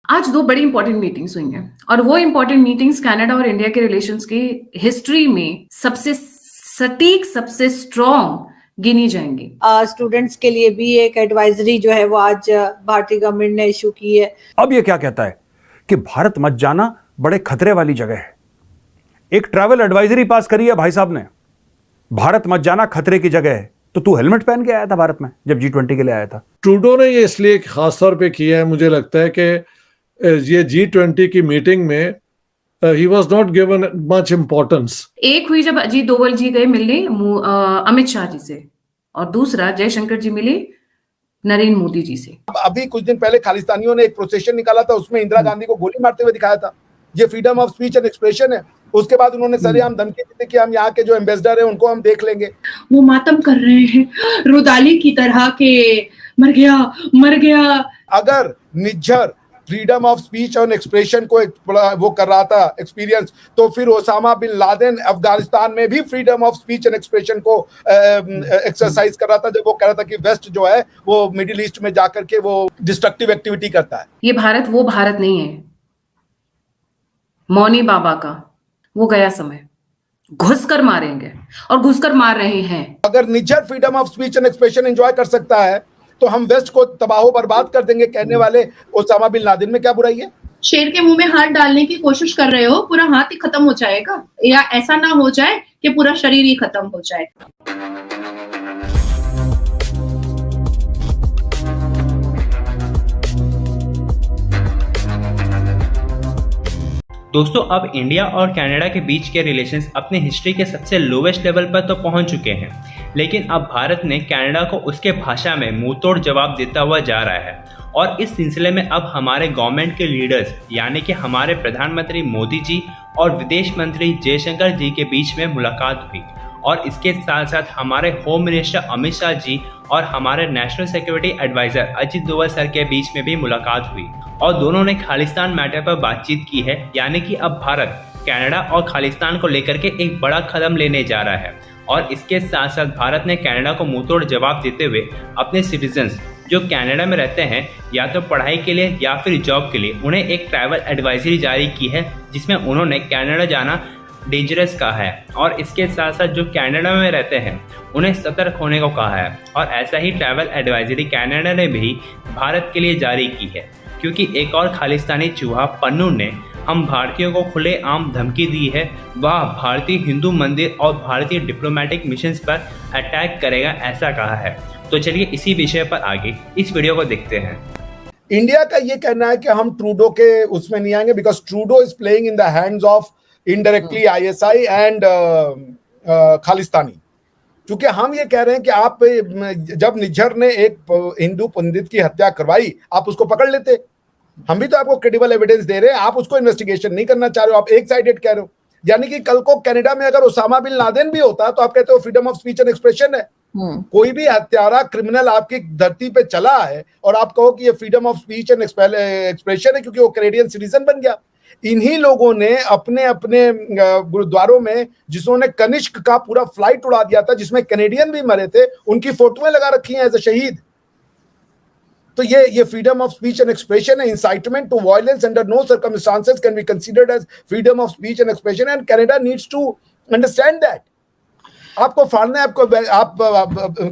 आज 2 बड़ी important meetings हुई हैं और वो इंपॉर्टेंट मीटिंग्स कनाडा और इंडिया के रिलेशंस की हिस्ट्री में सबसे सटीक, सबसे स्ट्रॉन्ग गिनी जाएंगी। स्टूडेंट्स के लिए भी एक एडवाइजरी जो है वो आज भारतीय गवर्नमेंट ने इशू की है। अब ये क्या कहता है कि भारत मत जाना बड़े खतरे वाली जगह है। एक ट्रैवल एडवाइजरी पास करी है भाई साहब ने, भारत मत जाना खतरे की जगह है। तो तू हेलमेट पहन के आया था भारत में जब G20 के लिए आया था? ट्रूडो ने ये इसलिए खास तौर पे किया है, मुझे लगता है कि ये G20 की मीटिंग में he was not given much importance. एक हुई जब अजीत डोवल जी गए मिलने अमित शाह जी से, और दूसरा जयशंकर जी मिले नरेंद्र मोदी जी से। अभी कुछ दिन पहले खालिस्तानियों ने एक प्रोसेशन निकाला था, उसमें इंदिरा गांधी को गोली मारते हुए दिखाया था। ये freedom of speech and expression है। उसके बाद उन्होंने सरेआम धमकी दी कि हम यहाँ के जो एम्बेसडर हैं उनको हम देख लेंगे। वो मातम कर रहे हैं रुदाली की तरह के, मर गया। अगर निज्जर फ्रीडम ऑफ स्पीच और एक्सप्रेशन को वो कर रहा था एक्सपीरियंस, तो फिर ओसामा बिन लादेन अफगानिस्तान में भी freedom of speech and expression को एक्सरसाइज कर रहा था, जब वो कह रहा था कि वेस्ट जो है वो मिडिल ईस्ट में जाकर के वो डिस्ट्रक्टिव एक्टिविटी करता है। ये भारत वो भारत नहीं है मौनी बाबा का, वो गया समय। घुसकर मारेंगे और घुसकर मार रहे हैं। अगर Nijjar freedom of speech and expression enjoy कर सकता है तो हम वेस्ट को तबाह बर्बाद कर देंगे कहने वाले ओसामा बिन लादेन में क्या बुराई है? शेर के मुंह में हाथ डालने की कोशिश कर रहे हो, पूरा हाथ ही खत्म हो जाएगा, या ऐसा ना हो जाए कि पूरा शरीर ही खत्म हो जाए। दोस्तों, अब इंडिया और कनाडा के बीच के रिलेशंस अपने हिस्ट्री के सबसे लोवेस्ट लेवल पर तो पहुंच चुके हैं, लेकिन अब भारत ने कनाडा को उसके भाषा में मुंहतोड़ जवाब देता हुआ जा रहा है। और इस सिलसिले में अब हमारे गवर्नमेंट के लीडर्स यानी कि हमारे प्रधानमंत्री मोदी जी और विदेश मंत्री जयशंकर जी के बीच में मुलाकात हुई, और इसके साथ साथ हमारे होम मिनिस्टर अमित शाह जी और हमारे national security adviser Ajit Doval sir के बीच में भी मुलाकात हुई, और दोनों ने खालिस्तान मैटर पर बातचीत की है। यानी कि अब भारत कनाडा और खालिस्तान को लेकर के एक बड़ा कदम लेने जा रहा है। और इसके साथ साथ भारत ने कनाडा को मुंहतोड़ जवाब देते हुए अपने सिटीजन्स जो कनाडा में रहते हैं, या तो पढ़ाई के लिए या फिर जॉब के लिए, उन्हें एक ट्रैवल एडवाइजरी जारी की है, जिसमें उन्होंने कनाडा जाना डेंजरस कहा है। और इसके साथ साथ जो कनाडा में रहते हैं उन्हें सतर्क होने को कहा है। और ऐसा ही ट्रैवल एडवाइजरी कनाडा ने भी भारत के लिए जारी की है, क्योंकि एक और खालिस्तानी चूहा पन्नू ने हम भारतीयों को खुलेआम धमकी दी है, वह भारतीय हिंदू मंदिर और भारतीय डिप्लोमेटिक मिशंस पर अटैक करेगा, ऐसा कहा है। तो चलिए इसी विषय पर आगे इस वीडियो को देखते हैं। इंडिया का ये कहना है कि हम ट्रूडो के उसमें नहीं आएंगे because Trudeau is playing in the hands of indirectly ISI and Khalistani. क्योंकि हम ये कह रहे हैं कि आप जब निज्जर ने एक हिंदू पंडित की हत्या करवाई, आप उसको पकड़ लेते। हम भी तो आपको क्रेडिबल एविडेंस दे रहे हैं, आप उसको इन्वेस्टिगेशन नहीं करना चाह रहे हो, आप एक साइडेड कह रहे हो। यानी कि कल को कनाडा में अगर ओसामा बिन लादेन भी होता तो आप कहते हो freedom of speech and expression है। कोई भी हत्यारा क्रिमिनल आपकी धरती पे चला है और आप कहो कि ये freedom of speech and expression है क्योंकि वो कैनेडियन सिटीजन बन गया। इन्हीं लोगों ने अपने अपने गुरुद्वारों में, जिन्होंने कनिष्क का पूरा फ्लाइट उड़ा दिया था जिसमें कैनेडियन भी मरे थे, उनकी फोटोएं लगा रखी हैं एज अ शहीद। तो ये freedom of speech and expression है। Incitement to violence under no circumstances can be considered as freedom of speech and expression and Canada needs to understand that. आपको फाड़ना है, आप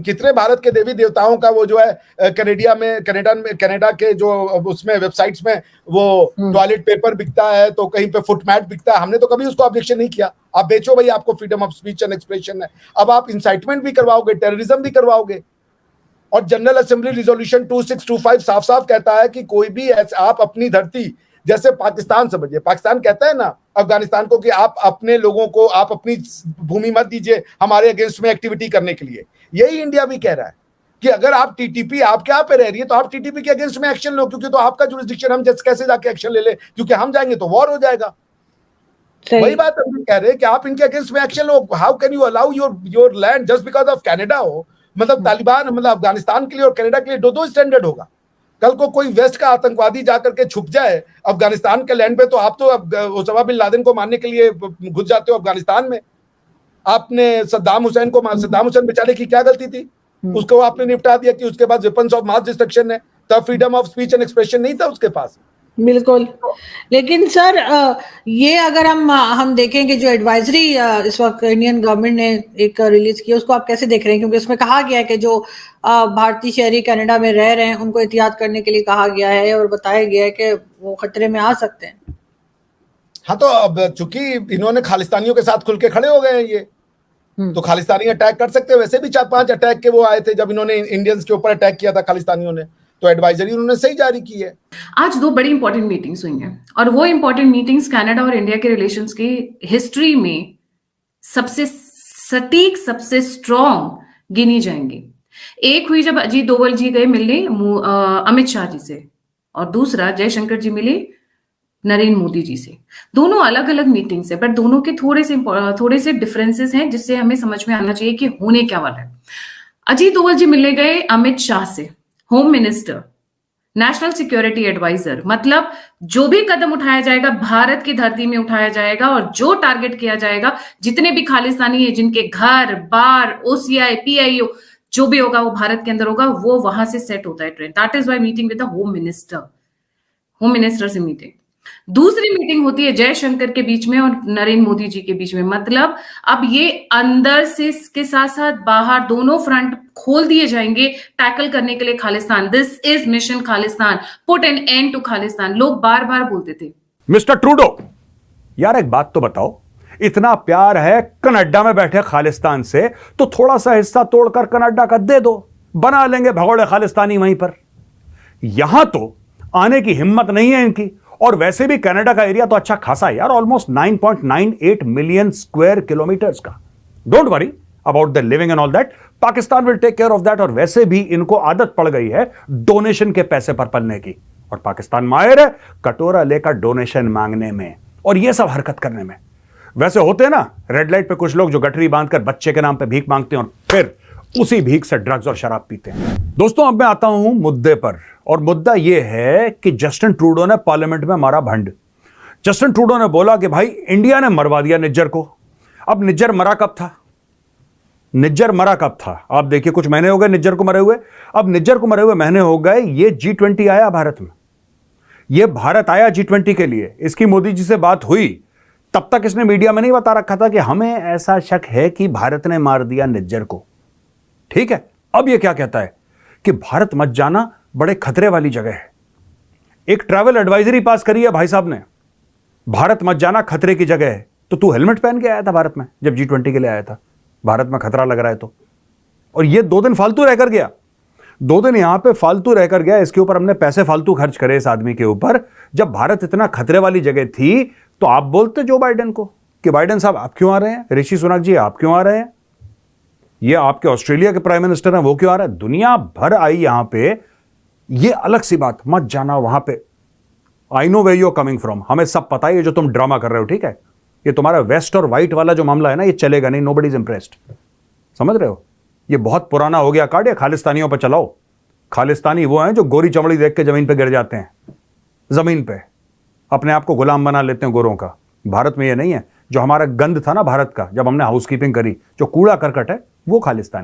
कितने भारत के देवी देवताओं का वो जो है कनाडा के जो उसमें वेबसाइट्स में वो टॉयलेट पेपर बिकता है, तो कहीं पे फुटमैट बिकता है, हमने तो कभी उसको ऑब्जेक्शन नहीं किया। आप बेचो भाई, आपको freedom of speech and expression है। अब आप इंसाइटमेंट भी करवाओगे, टेररिज्म भी करवाओगे। और जनरल असेंबली रिजोल्यूशन 2625 साफ साफ कहता है कि कोई भी आप अपनी धरती, जैसे पाकिस्तान समझिए, पाकिस्तान कहता है ना अफगानिस्तान को कि आप अपने लोगों को, आप अपनी भूमि मत दीजिए हमारे अगेंस्ट में एक्टिविटी करने के लिए। यही इंडिया भी कह रहा है कि अगर आप टीटीपी आपके यहाँ पे रह रही है तो आप टीटीपी के अगेंस्ट में एक्शन लो, क्योंकि तो आपका जुरिस्डिक्शन, हम कैसे जाके एक्शन ले ले, क्योंकि हम जाएंगे तो वॉर हो जाएगा। वही बात हम कह रहे हैं कि आप इनके अगेंस्ट में action low. How can you allow your land just because of Canada हो, मतलब तालिबान, मतलब अफगानिस्तान के लिए और कनाडा के लिए दो स्टैंडर्ड होगा। कल को कोई वेस्ट का आतंकवादी जाकर के छुप जाए अफगानिस्तान के लैंड पे, तो आप तो ओसामा बिन लादेन को मारने के लिए घुस जाते हो अफगानिस्तान में। आपने सद्दाम हुसैन बेचारे की क्या गलती थी? उसको आपने निपटा दिया कि उसके पास वेपन्स ऑफ मास डिस्ट्रक्शन है, तब freedom of speech and expression नहीं था उसके पास। बिल्कुल। लेकिन सर ये अगर हम देखें कि जो एडवाइजरी इस वक्त इंडियन गवर्नमेंट ने एक रिलीज की, उसको आप कैसे देख रहे हैं? क्योंकि उसमें कहा गया है कि जो भारतीय शहरी कनाडा में रह रहे हैं उनको एहतियात करने के लिए कहा गया है और बताया गया है कि वो खतरे में आ सकते हैं। हाँ, तो अब चूंकि इन्होंने खालिस्तानियों के साथ खुल के खड़े हो गए हैं ये, तो खालिस्तानी अटैक कर सकते हैं। वैसे भी 4-5 अटैक के वो आए थे जब इन्होंने इंडियंस के ऊपर अटैक किया था खालिस्तानियों ने, तो एडवाइजरी उन्होंने सही जारी की है। आज 2 बड़ी इंपॉर्टेंट मीटिंग्स हुई हैं और वो इंपॉर्टेंट मीटिंग्स कनाडा और इंडिया के रिलेशंस की हिस्ट्री में सबसे सटीक, सबसे स्ट्रॉन्ग गिनी जाएंगी। एक हुई जब अजीत डोवल जी गए मिलने अमित शाह जी से, और दूसरा जयशंकर जी मिले नरेंद्र मोदी जी से। दोनों अलग अलग मीटिंग्स है, बट दोनों के थोड़े से डिफरेंसेस हैं जिससे हमें समझ में आना चाहिए कि होने क्या वाला है। अजीत डोवल जी मिलने गए अमित शाह से, home minister, national security adviser, मतलब जो भी कदम उठाया जाएगा भारत की धरती में उठाया जाएगा और जो टारगेट किया जाएगा, जितने भी खालिस्तानी है जिनके घर बार ओसीआई पीआईओ जो भी होगा वो भारत के अंदर होगा, वो वहां से सेट होता है trend. That is why meeting with the home minister से मीटिंग। दूसरी मीटिंग होती है जयशंकर के बीच में और नरेंद्र मोदी जी के बीच में। मतलब अब ये अंदर से के साथ साथ बाहर दोनों फ्रंट खोल दिए जाएंगे टैकल करने के लिए Khalistan. This is mission Khalistan, put an end to Khalistan. लोग बार बार बोलते थे। मिस्टर ट्रूडो, यार एक बात तो बताओ, इतना प्यार है कनाडा में बैठे खालिस्तान से, तो थोड़ा सा हिस्सा तोड़कर कनाडा का दे दो, बना लेंगे भगोड़े खालिस्तानी वहीं पर। यहां तो आने की हिम्मत नहीं है इनकी। और वैसे भी कनाडा का एरिया तो अच्छा खासा है यार, ऑलमोस्ट 9.98 मिलियन स्क्वायर किलोमीटर्स का। Don't worry about the living and all that, Pakistan will take care of that. और वैसे भी इनको आदत पड़ गई है डोनेशन के पैसे पर पलने की, और पाकिस्तान माहिर है कटोरा लेकर डोनेशन मांगने में और यह सब हरकत करने में। वैसे होते हैं ना रेड लाइट पे कुछ लोग जो गठरी बांधकर बच्चे के नाम पे भीख मांगते हैं और फिर उसी भीख से ड्रग्स और शराब पीते हैं। दोस्तों, अब मैं आता हूं मुद्दे पर, और मुद्दा यह है कि जस्टिन ट्रूडो ने पार्लियामेंट में मारा भंड। जस्टिन ट्रूडो ने बोला कि भाई इंडिया ने मरवा दिया निज्जर को। अब निज्जर मरा कब था? निज्जर मरा कब था? आप देखिए, कुछ महीने हो गए निज्जर को मरे हुए। अब निज्जर को मरे हुए महीने हो गए। ये G20 आया भारत में, ये भारत आया G20 के लिए। इसकी मोदी जी से बात हुई, तब तक इसने मीडिया में नहीं बता रखा था कि हमें ऐसा शक है कि भारत ने मार दिया निज्जर को। ठीक है, अब ये क्या कहता है कि भारत मत जाना, बड़े खतरे वाली जगह है। एक ट्रैवल एडवाइजरी पास करी है भाई साहब ने, भारत मत जाना, खतरे की जगह है। तो तू हेलमेट पहन के आया था भारत में जब G20 के लिए आया था? भारत में खतरा लग रहा है तो। और ये 2 दिन फालतू रहकर गया, 2 दिन यहां पे फालतू रहकर गया। इसके ऊपर हमने पैसे फालतू खर्च करे इस आदमी के ऊपर। जब भारत इतना खतरे वाली जगह थी तो आप बोलते जो बाइडेन को कि बाइडेन साहब आप क्यों आ रहे हैं, ऋषि सुनक जी आप क्यों आ रहे हैं, ये आपके ऑस्ट्रेलिया के प्राइम मिनिस्टर हैं वो क्यों आ रहे हैं? दुनिया भर आई यहां पे। ये अलग सी बात, मत जाना वहां पे। I know where you are coming from, हमें सब पता है ये जो तुम ड्रामा कर रहे हो। ठीक है, ये तुम्हारा वेस्ट और वाइट वाला जो मामला है ना, ये चलेगा नहीं। नोबडी इज इंप्रेस्ड, समझ रहे हो? ये बहुत पुराना हो गया कार्ड, ये खालिस्तानियों पर चलाओ। खालिस्तानी वो हैं जो गोरी चमड़ी देख के जमीन पे गिर जाते हैं, जमीन पे अपने आप को गुलाम बना लेते हैं गोरों का। भारत में ये नहीं है। जो हमारा गंद था ना भारत का, जब हमने हाउसकीपिंग करी, जो कूड़ा करकट है, वो खालिस्तानी।